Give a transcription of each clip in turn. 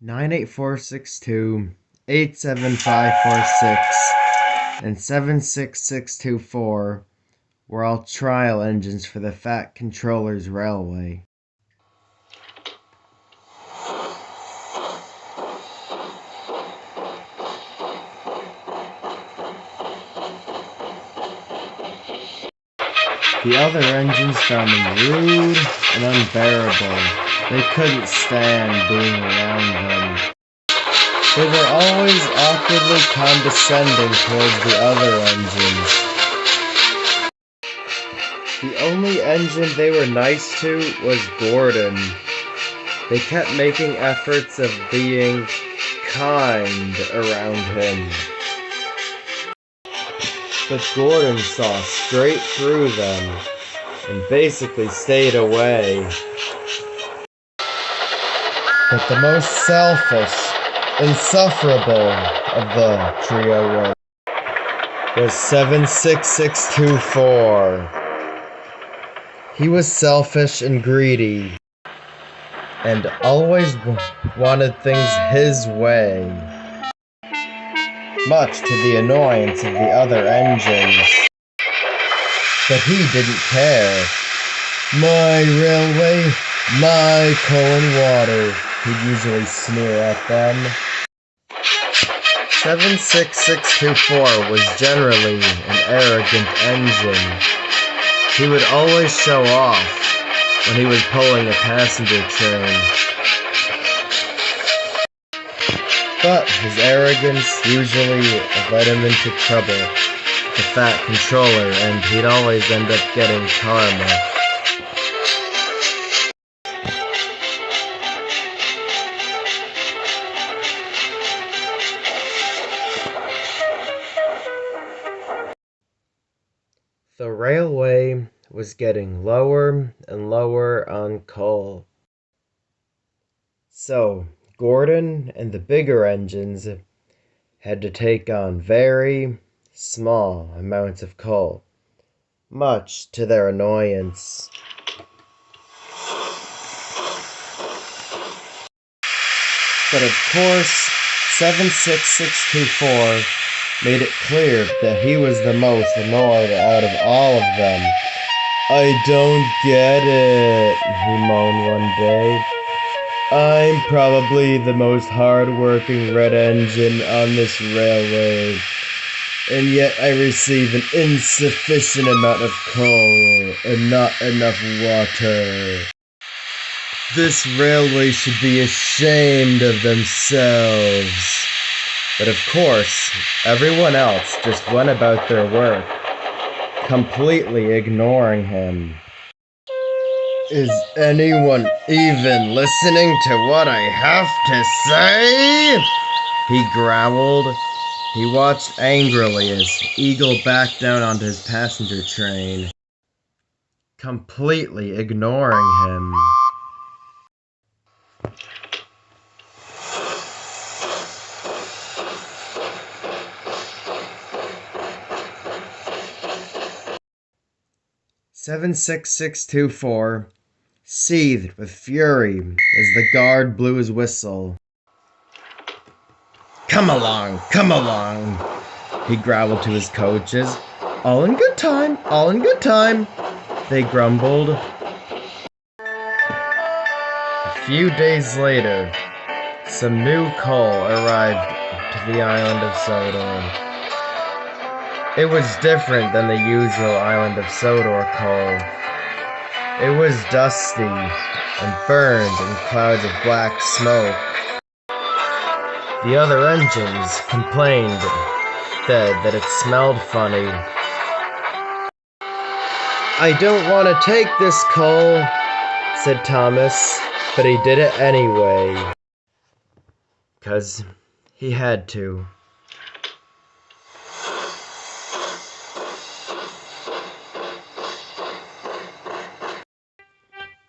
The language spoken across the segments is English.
98462, 87546, and 76624 were all trial engines for the Fat Controller's Railway. The other engines found them rude and unbearable. They couldn't stand being around them. They were always awkwardly condescending towards the other engines. The only engine they were nice to was Gordon. They kept making efforts of being kind around him. But Gordon saw straight through them and basically stayed away. But the most selfish, insufferable of the trio was 76624. He was selfish and greedy, and always wanted things his way, much to the annoyance of the other engines. But he didn't care. "My railway, my coal and water," he'd usually sneer at them. 76624 was generally an arrogant engine. He would always show off when he was pulling a passenger train. But his arrogance usually led him into trouble with the Fat Controller, and he'd always end up getting karma. The railway was getting lower and lower on coal. So Gordon and the bigger engines had to take on very small amounts of coal, much to their annoyance. But of course, 76624 made it clear that he was the most annoyed out of all of them. "I don't get it," he moaned one day. "I'm probably the most hard-working red engine on this railway, and yet I receive an insufficient amount of coal and not enough water. This railway should be ashamed of themselves." But of course, everyone else just went about their work, completely ignoring him. "Is anyone even listening to what I have to say?" he growled. He watched angrily as Eagle backed down onto his passenger train, completely ignoring him. "76624 seethed with fury as the guard blew his whistle. Come along, he growled to his coaches. All in good time, they grumbled. A few days later, some new coal arrived to the island of Sodor. It was different than the usual island of Sodor coal. It was dusty and burned in clouds of black smoke. The other engines complained that it smelled funny. I don't want to take this coal, said Thomas, but he did it anyway. 'Cause he had to.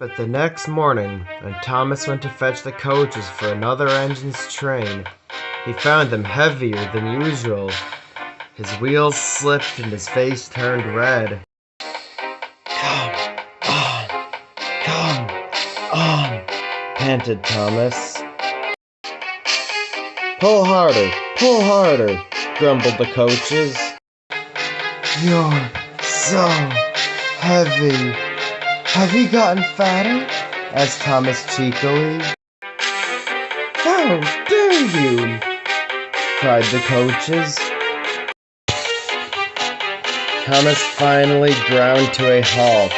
But the next morning, when Thomas went to fetch the coaches for another engine's train, he found them heavier than usual. His wheels slipped and his face turned red. Come on, panted Thomas. pull harder, grumbled the coaches. You're so heavy. Have you gotten fatter? Asked Thomas cheekily. How dare you? Cried the coaches. Thomas finally ground to a halt,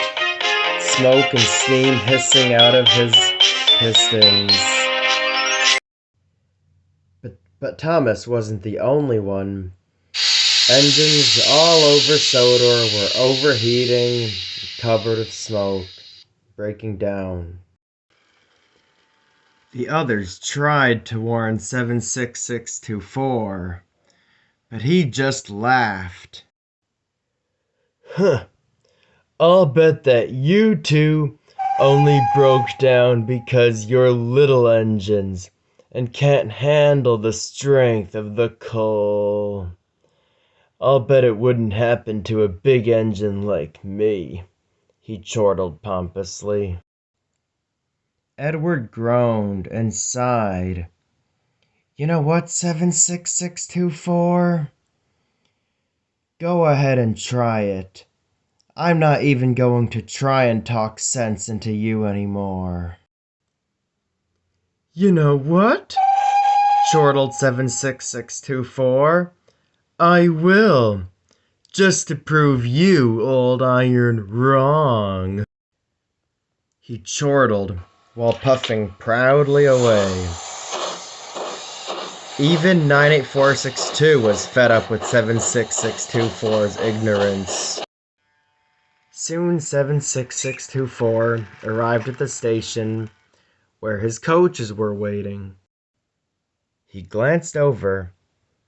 smoke and steam hissing out of his pistons. But Thomas wasn't the only one. Engines all over Sodor were overheating, covered with smoke, breaking down. The others tried to warn 76624, but he just laughed. Huh, I'll bet that you two only broke down because you're little engines and can't handle the strength of the coal. I'll bet it wouldn't happen to a big engine like me, he chortled pompously. Edward groaned and sighed. You know what, 76624? Go ahead and try it. I'm not even going to try and talk sense into you anymore. You know what? Chortled 76624. I will, just to prove you, old iron, wrong. He chortled while puffing proudly away. Even 98462 was fed up with 76624's ignorance. Soon 76624 arrived at the station where his coaches were waiting. He glanced over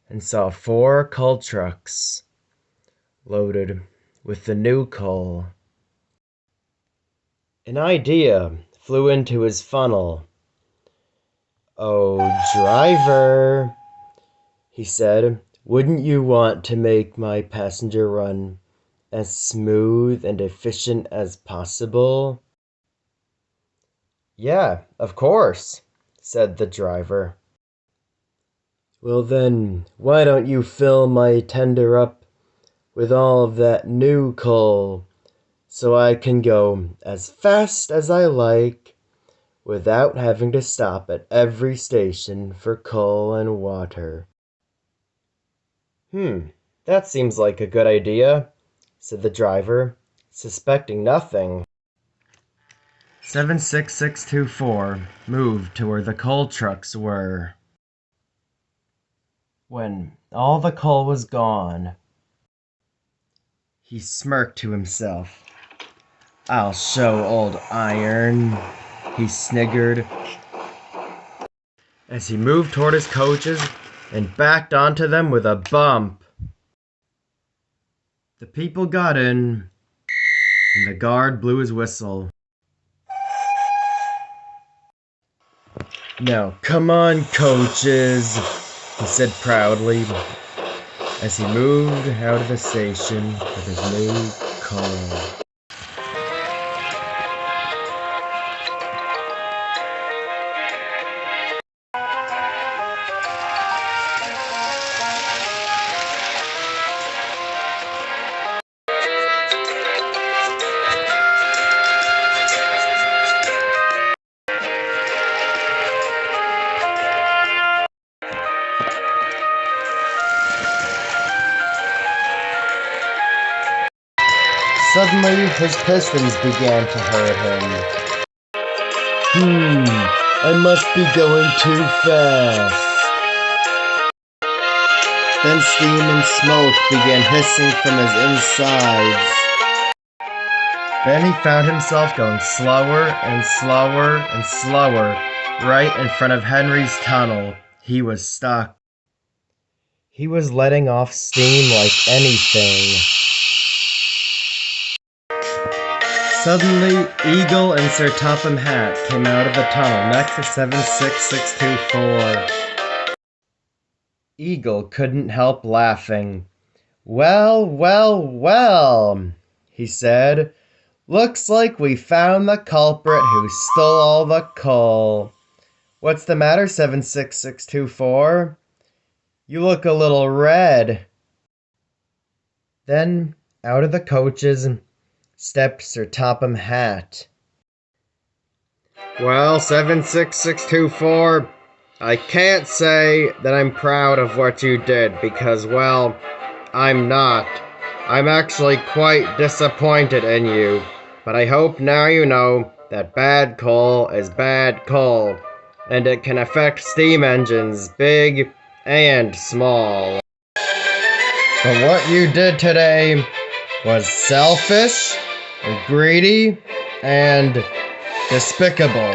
and saw 4 coal trucks loaded with the new coal. An idea flew into his funnel. Oh, driver, he said, wouldn't you want to make my passenger run as smooth and efficient as possible? Yeah, of course, said the driver. Well then, why don't you fill my tender up with all of that new coal so I can go as fast as I like without having to stop at every station for coal and water. That seems like a good idea, said the driver, suspecting nothing. 76624 moved to where the coal trucks were. When all the coal was gone, he smirked to himself. I'll show old iron, he sniggered, as he moved toward his coaches and backed onto them with a bump. The people got in, and the guard blew his whistle. Now, come on, coaches, he said proudly, as he moved out of the station with his new coal. Suddenly, his pistons began to hurt him. I must be going too fast. Then steam and smoke began hissing from his insides. Then he found himself going slower and slower and slower, right in front of Henry's tunnel. He was stuck. He was letting off steam like anything. Suddenly, Eagle and Sir Topham Hatt came out of the tunnel next to 76624. Eagle couldn't help laughing. Well, he said. Looks like we found the culprit who stole all the coal. What's the matter, 76624? You look a little red. Then, out of the coaches, stepped Sir Topham Hatt. Well, 76624, I can't say that I'm proud of what you did because, well, I'm not. I'm actually quite disappointed in you. But I hope now you know that bad coal is bad coal, and it can affect steam engines, big and small. But what you did today was selfish, and greedy, and despicable.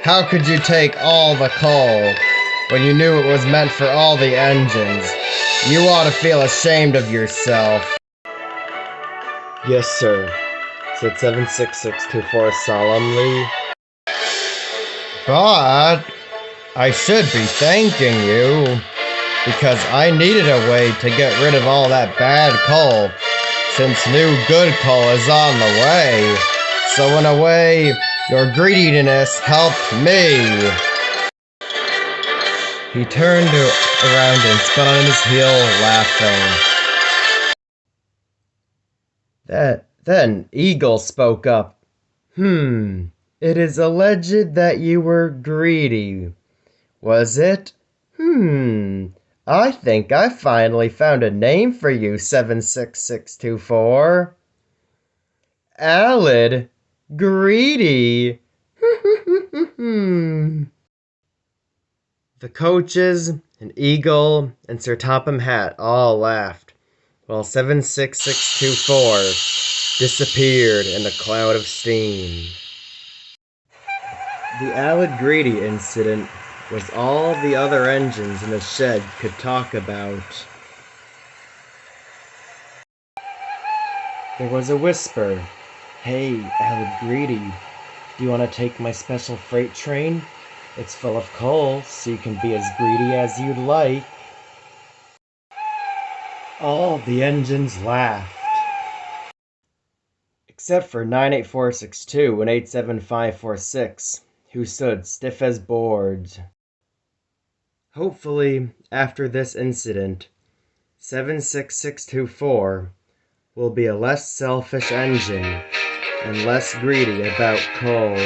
How could you take all the coal when you knew it was meant for all the engines? You ought to feel ashamed of yourself. Yes, sir, said 76624 solemnly. But I should be thanking you, because I needed a way to get rid of all that bad coal, since new good coal is on the way. So in a way, your greediness helped me. He turned around and spun on his heel, laughing. Then Eagle spoke up. It is alleged that you were greedy. Was it? I think I finally found a name for you, 76624. Alid Greedy. The coaches, and Eagle, and Sir Topham Hatt all laughed, while 76624 disappeared in a cloud of steam. The Alid Greedy incident was all the other engines in the shed could talk about. There was a whisper. Hey, Alid Greedy, do you want to take my special freight train? It's full of coal, so you can be as greedy as you'd like. All the engines laughed. Except for 98462 and 87546, who stood stiff as boards. Hopefully, after this incident, 76624 will be a less selfish engine and less greedy about coal.